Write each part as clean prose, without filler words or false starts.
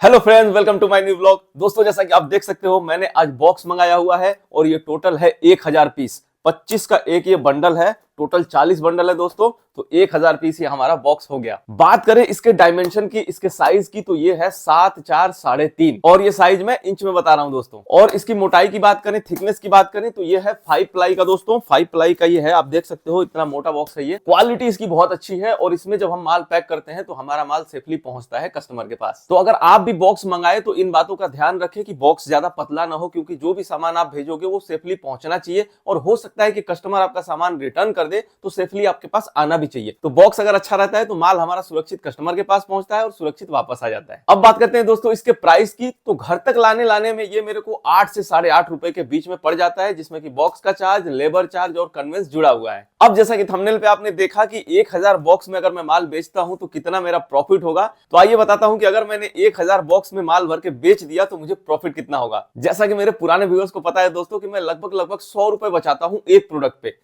Hello friends, welcome to my new vlog. दोस्तों, जैसा कि आप देख सकते हो, मैंने आज बॉक्स मंगाया हुआ है और ये टोटल है 1000 पीस। 25 का एक ये बंडल है, टोटल 40 बंडल है दोस्तों। तो 1000 पीस ये हमारा बॉक्स हो गया। बात करें इसके डायमेंशन की, इसके साइज की, तो ये है 7 4 3.5 और ये साइज मैं इंच में बता रहा हूं दोस्तों। और इसकी मोटाई की बात करें, थिकनेस की बात करें, तो ये है 5 प्लाई का दोस्तों। 5 प्लाई का ये है, आप देख सकते हो इतना मोटा बॉक्स है ये। क्वालिटी इसकी बहुत अच्छी है और इसमें जब हम माल पैक करते हैं तो हमारा माल सेफली पहुंचता है कस्टमर के पास। तो अगर आप भी बॉक्स मंगाए तो इन बातों का ध्यान रखें कि बॉक्स ज्यादा पतला ना हो, क्योंकि जो भी सामान आप भेजोगे वो सेफली पहुंचना चाहिए। और हो सकता है कि कस्टमर आपका सामान रिटर्न कर दे, तो सेफली आपके पास आना भी चाहिए। तो बॉक्स अगर अच्छा रहता है तो माल हमारा सुरक्षित कस्टमर के पास पहुंचता है और सुरक्षित वापस आ जाता है। अब बात करते हैं दोस्तों इसके प्राइस की। तो घर तक लाने में ये मेरे को 8 से 8.5 रुपए के बीच में पड़ जाता है, जिसमें कि बॉक्स का चार्ज, लेबर चार्ज और कन्वेंस जुड़ा हुआ है। अब जैसा कि थंबनेल पे आपने देखा कि 1000 बॉक्स में अगर मैं माल बेचता हूं तो कितना मेरा प्रॉफिट होगा। तो आइए बताता हूं कि अगर मैंने 1000 बॉक्स में माल भर के बेच दिया तो मुझे प्रॉफिट कितना होगा। जैसा कि मेरे पुराने व्यूअर्स को पता है दोस्तों कि मैं लगभग 100 रुपए बचाता हूं एक प्रोडक्ट पे।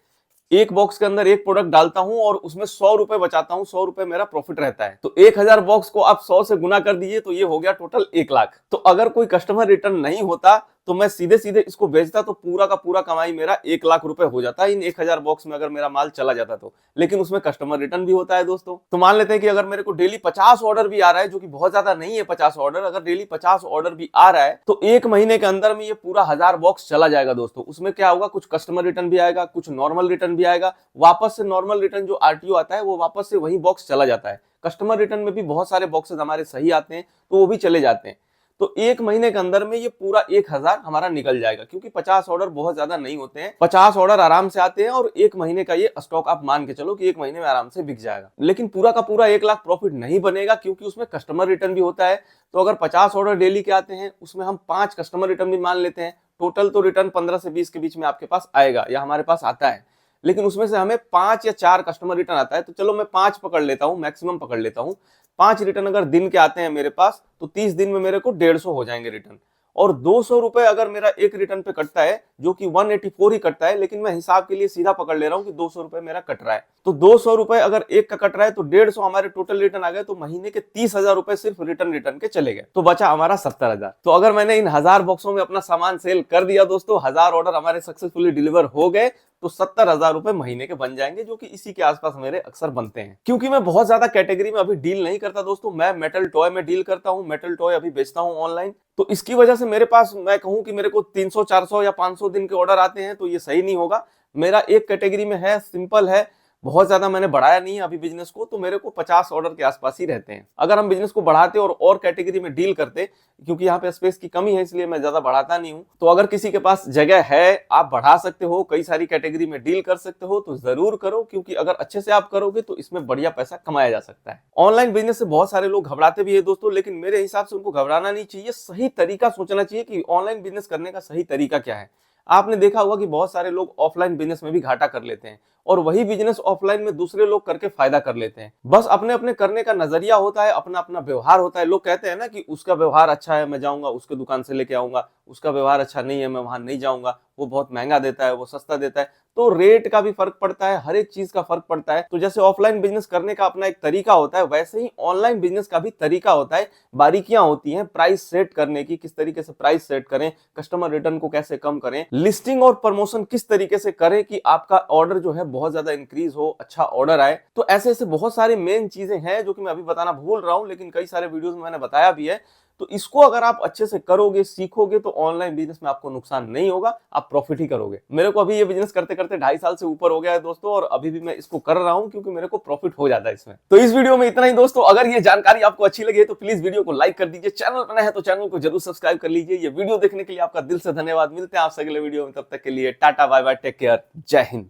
एक बॉक्स के अंदर एक प्रोडक्ट डालता हूं और उसमें 100 रुपए बचाता हूं, 100 रुपए मेरा प्रॉफिट रहता है। तो 1000 बॉक्स को आप 100 से गुना कर दीजिए तो ये हो गया टोटल 1 लाख। तो अगर कोई कस्टमर रिटर्न नहीं होता तो मैं सीधे सीधे इसको बेचता तो पूरा का पूरा कमाई मेरा 1 लाख रुपए हो जाता इन 1000 बॉक्स में, अगर मेरा माल चला जाता तो। लेकिन उसमें कस्टमर रिटर्न भी होता है दोस्तों। तो मान लेते हैं कि अगर मेरे को डेली 50 ऑर्डर भी आ रहा है, जो कि बहुत ज्यादा नहीं है 50 ऑर्डर, अगर डेली 50 ऑर्डर भी आ रहा है तो एक महीने के अंदर में ये पूरा 1000 बॉक्स चला जाएगा दोस्तों। उसमें क्या होगा, कुछ कस्टमर रिटर्न भी आएगा, कुछ नॉर्मल रिटर्न भी आएगा। वापस से नॉर्मल रिटर्न जो आरटीओ आता है वो वापस से वही बॉक्स चला जाता है। कस्टमर रिटर्न में भी बहुत सारे बॉक्सेस हमारे सही आते हैं तो वो भी चले जाते हैं। तो एक महीने के अंदर में ये पूरा 1000 हमारा निकल जाएगा, क्योंकि 50 ऑर्डर बहुत ज्यादा नहीं होते हैं। 50 ऑर्डर आराम से आते हैं और एक महीने का ये स्टॉक आप मान के चलो कि एक महीने में आराम से बिक जाएगा। लेकिन पूरा का पूरा 1 लाख प्रॉफिट नहीं बनेगा, क्योंकि उसमें कस्टमर रिटर्न भी होता है। तो अगर 50 ऑर्डर डेली के आते हैं, उसमें हम 5 कस्टमर रिटर्न भी मान लेते हैं, टोटल तो रिटर्न 15 से 20 के बीच में आपके पास आएगा या हमारे पास आता है। लेकिन उसमें से हमें 5 या 4 कस्टमर रिटर्न आता है, तो चलो मैं 5 पकड़ लेता हूं, मैक्सिमम पकड़ लेता हूं। 5 रिटर्न अगर दिन के आते हैं मेरे पास तो 30 दिन में मेरे को 150 हो जाएंगे रिटर्न। और 200 रुपए अगर मेरा एक रिटर्न पे कटता है, जो कि 184 ही कटता है, लेकिन मैं हिसाब के लिए सीधा पकड़ ले रहा हूं कि 200 रुपए मेरा कट रहा है। तो 200 रुपए अगर एक का कट रहा है तो 150 हमारे टोटल रिटर्न आ गए। तो महीने के 30,000 रुपए सिर्फ रिटर्न के चले गए, तो बचा हमारा 70,000। तो अगर मैंने इन 1000 बॉक्सों में अपना सामान सेल कर दिया दोस्तों, 1000 ऑर्डर हमारे सक्सेसफुली डिलीवर हो गए, तो 70,000 रुपए महीने के बन जाएंगे, जो कि इसी के आसपास मेरे अक्सर बनते हैं। क्योंकि मैं बहुत ज्यादा कैटेगरी में अभी डील नहीं करता दोस्तों, मैं मेटल टॉय में डील करता हूं, मेटल टॉय अभी बेचता हूं ऑनलाइन। तो इसकी वजह से मेरे पास, मैं कहूं कि मेरे को 300 400 या 500 दिन के ऑर्डर आते हैं, तो ये सही नहीं होगा। मेरा एक कैटेगरी में है, सिंपल है, बहुत ज्यादा मैंने बढ़ाया नहीं है अभी बिजनेस को, तो मेरे को 50 ऑर्डर के आसपास ही रहते हैं। अगर हम बिजनेस को बढ़ाते और कैटेगरी में डील करते, क्योंकि यहाँ पे स्पेस की कमी है इसलिए मैं ज्यादा बढ़ाता नहीं हूं। तो अगर किसी के पास जगह है, आप बढ़ा सकते हो, कई सारी कैटेगरी में डील कर सकते हो, तो जरूर करो, क्योंकि अगर अच्छे से आप करोगे तो इसमें बढ़िया पैसा कमाया जा सकता है। ऑनलाइन बिजनेस से बहुत सारे लोग घबराते भी है दोस्तों, लेकिन मेरे हिसाब से उनको घबराना नहीं चाहिए। सही तरीका सोचना चाहिए कि ऑनलाइन बिजनेस करने का सही तरीका क्या है। आपने देखा होगा कि बहुत सारे लोग ऑफलाइन बिजनेस में भी घाटा कर लेते हैं और वही बिजनेस ऑफलाइन में दूसरे लोग करके फायदा कर लेते हैं। बस अपने अपने करने का नजरिया होता है, अपना अपना व्यवहार होता है। लोग कहते हैं ना कि उसका व्यवहार अच्छा है, मैं जाऊंगा उसके दुकान से लेके आऊंगा, उसका व्यवहार अच्छा नहीं है, मैं वहां नहीं जाऊंगा, वो बहुत महंगा देता है, वो सस्ता देता है। तो रेट का भी फर्क पड़ता है, हर एक चीज का फर्क पड़ता है। तो जैसे ऑफलाइन बिजनेस करने का अपना एक तरीका होता है, वैसे ही ऑनलाइन बिजनेस का भी तरीका होता है। बारीकियां होती हैं प्राइस सेट करने की, किस तरीके से प्राइस सेट करें, कस्टमर रिटर्न को कैसे कम करें, लिस्टिंग और प्रमोशन किस तरीके से करें कि आपका ऑर्डर जो है बहुत ज्यादा इंक्रीज हो, अच्छा ऑर्डर आए। तो ऐसे ऐसे बहुत सारी मेन चीजें हैं जो कि मैं अभी बताना भूल रहा हूं, लेकिन कई सारे वीडियोस में मैंने बताया भी है। तो इसको अगर आप अच्छे से करोगे, सीखोगे, तो ऑनलाइन बिजनेस में आपको नुकसान नहीं होगा, आप प्रॉफिट ही करोगे। मेरे को अभी ये बिजनेस करते करते 2.5 साल से ऊपर हो गया है दोस्तों, और अभी भी मैं इसको कर रहा हूं क्योंकि मेरे को प्रॉफिट हो जाता है इसमें। तो इस वीडियो में इतना ही दोस्तों। अगर ये जानकारी आपको अच्छी लगे तो प्लीज वीडियो को लाइक कर दीजिए, चैनल पर नए हैं तो चैनल को जरूर सब्सक्राइब कर लीजिए। ये वीडियो देखने के लिए आपका दिल से धन्यवाद। मिलते हैं आपसे अगले वीडियो में, तब तक के लिए tata bye bye, take care, जय हिंद।